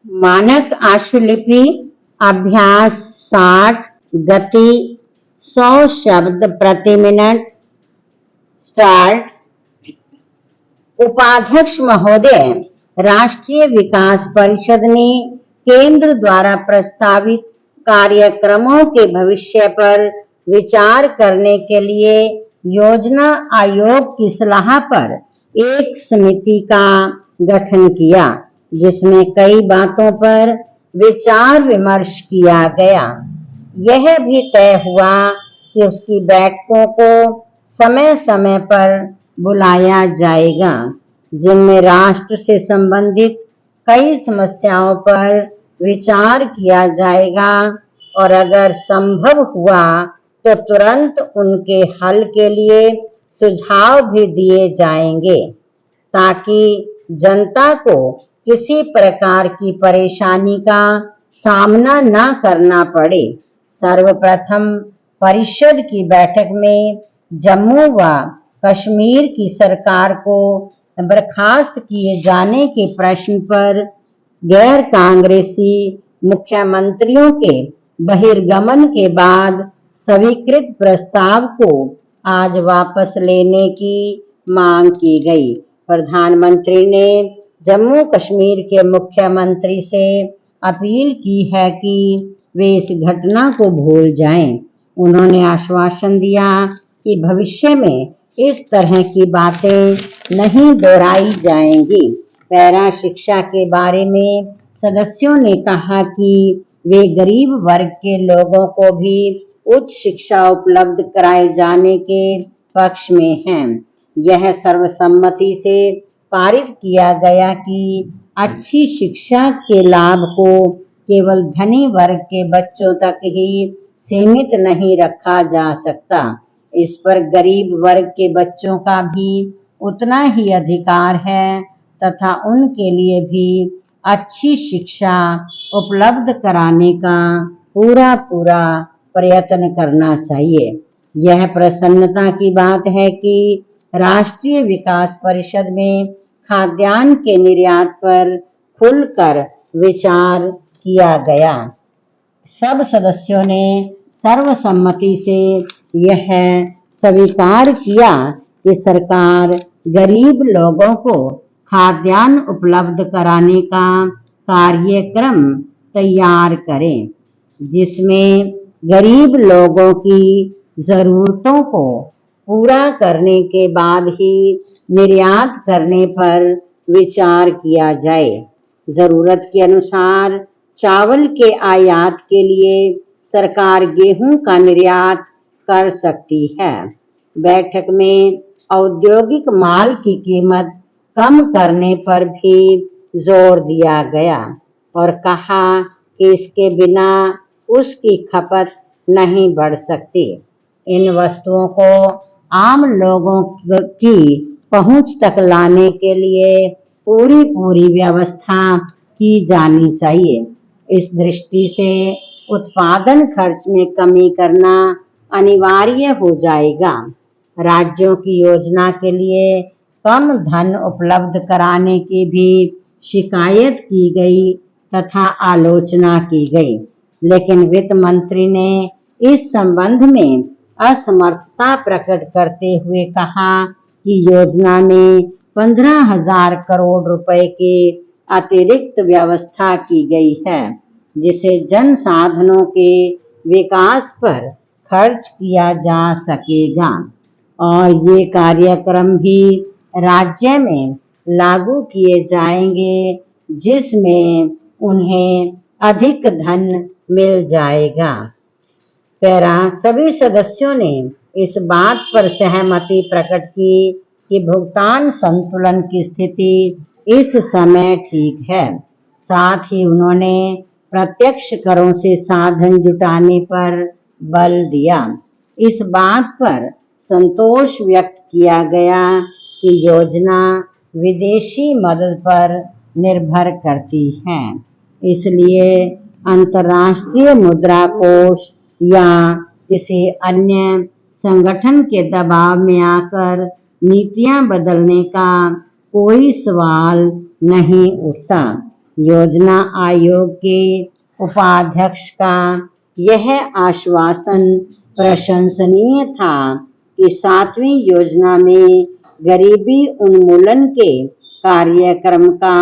मानक आशुलिपि अभ्यास 60, गति 100 शब्द प्रति मिनट। स्टार्ट। उपाध्यक्ष महोदय, राष्ट्रीय विकास परिषद ने केंद्र द्वारा प्रस्तावित कार्यक्रमों के भविष्य पर विचार करने के लिए योजना आयोग की सलाह पर एक समिति का गठन किया, जिसमें कई बातों पर विचार विमर्श किया गया। यह भी तय हुआ कि उसकी बैठकों को समय समय पर बुलाया जाएगा, जिनमें राष्ट्र से संबंधित कई समस्याओं पर विचार किया जाएगा और अगर संभव हुआ तो तुरंत उनके हल के लिए सुझाव भी दिए जाएंगे, ताकि जनता को किसी प्रकार की परेशानी का सामना न करना पड़े। सर्वप्रथम परिषद की बैठक में जम्मू व कश्मीर की सरकार को बर्खास्त किए जाने के प्रश्न पर गैर कांग्रेसी मुख्यमंत्रियों के बहिर्गमन के बाद स्वीकृत प्रस्ताव को आज वापस लेने की मांग की गई। प्रधानमंत्री ने जम्मू कश्मीर के मुख्यमंत्री से अपील की है कि वे इस घटना को भूल जाएं। उन्होंने आश्वासन दिया कि भविष्य में इस तरह की बातें नहीं दोहराई जाएंगी। पैरा शिक्षा के बारे में सदस्यों ने कहा कि वे गरीब वर्ग के लोगों को भी उच्च शिक्षा उपलब्ध कराए जाने के पक्ष में हैं। यह सर्वसम्मति से पारित किया गया कि अच्छी शिक्षा के लाभ को केवल धनी वर्ग के बच्चों तक ही सीमित नहीं रखा जा सकता। इस पर गरीब वर्ग के बच्चों का भी उतना ही अधिकार है तथा उनके लिए भी अच्छी शिक्षा उपलब्ध कराने का पूरा प्रयत्न करना चाहिए। यह प्रसन्नता की बात है कि राष्ट्रीय विकास परिषद में खाद्यान्न के निर्यात पर खुलकर विचार किया गया। सब सदस्यों ने सर्वसम्मति से यह स्वीकार किया कि सरकार गरीब लोगों को खाद्यान्न उपलब्ध कराने का कार्यक्रम तैयार करे, जिसमें गरीब लोगों की जरूरतों को पूरा करने के बाद ही निर्यात करने पर विचार किया जाए। जरूरत के अनुसार चावल के आयात के लिए सरकार गेहूं का निर्यात कर सकती है। बैठक में औद्योगिक माल की कीमत कम करने पर भी जोर दिया गया और कहा कि इसके बिना उसकी खपत नहीं बढ़ सकती। इन वस्तुओं को आम लोगों की पहुंच तक लाने के लिए पूरी व्यवस्था की जानी चाहिए। इस दृष्टि से उत्पादन खर्च में कमी करना अनिवार्य हो जाएगा। राज्यों की योजना के लिए कम धन उपलब्ध कराने की भी शिकायत की गई तथा आलोचना की गई, लेकिन वित्त मंत्री ने इस संबंध में असमर्थता प्रकट करते हुए कहा कि योजना में 15,000 करोड़ रुपए की अतिरिक्त व्यवस्था की गई है, जिसे जन साधनों के विकास पर खर्च किया जा सकेगा और ये कार्यक्रम भी राज्य में लागू किए जाएंगे, जिसमें उन्हें अधिक धन मिल जाएगा। पैरा सभी सदस्यों ने इस बात पर सहमति प्रकट की कि भुगतान संतुलन की स्थिति इस समय ठीक है। साथ ही उन्होंने प्रत्यक्ष करों से साधन जुटाने पर बल दिया। इस बात पर संतोष व्यक्त किया गया कि योजना विदेशी मदद पर निर्भर करती है, इसलिए अंतर्राष्ट्रीय मुद्रा कोष या किसी अन्य संगठन के दबाव में आकर नीतियां बदलने का कोई सवाल नहीं उठता। योजना आयोग के उपाध्यक्ष का यह आश्वासन प्रशंसनीय था कि 7वीं योजना में गरीबी उन्मूलन के कार्यक्रम का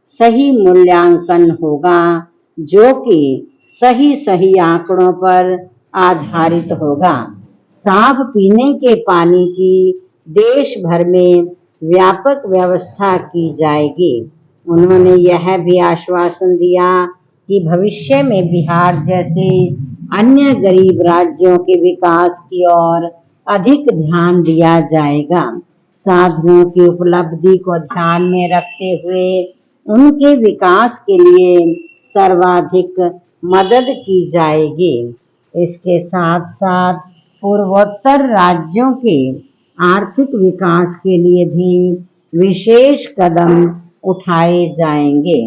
सही मूल्यांकन होगा, जो कि सही आंकड़ों पर आधारित होगा। साफ पीने के पानी की देश भर में व्यापक व्यवस्था की जाएगी। उन्होंने यह भी आश्वासन दिया कि भविष्य में बिहार जैसे अन्य गरीब राज्यों के विकास की ओर अधिक ध्यान दिया जाएगा। साधनों की उपलब्धि को ध्यान में रखते हुए उनके विकास के लिए सर्वाधिक मदद की जाएगी। इसके साथ साथ पूर्वोत्तर राज्यों के आर्थिक विकास के लिए भी विशेष कदम उठाए जाएंगे।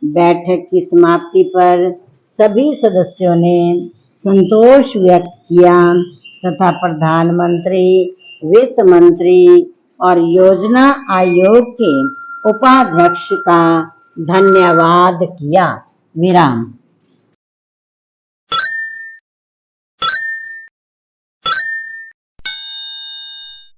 बैठक की समाप्ति पर सभी सदस्यों ने संतोष व्यक्त किया तथा प्रधानमंत्री, वित्त मंत्री और योजना आयोग के उपाध्यक्ष का धन्यवाद किया। विराम।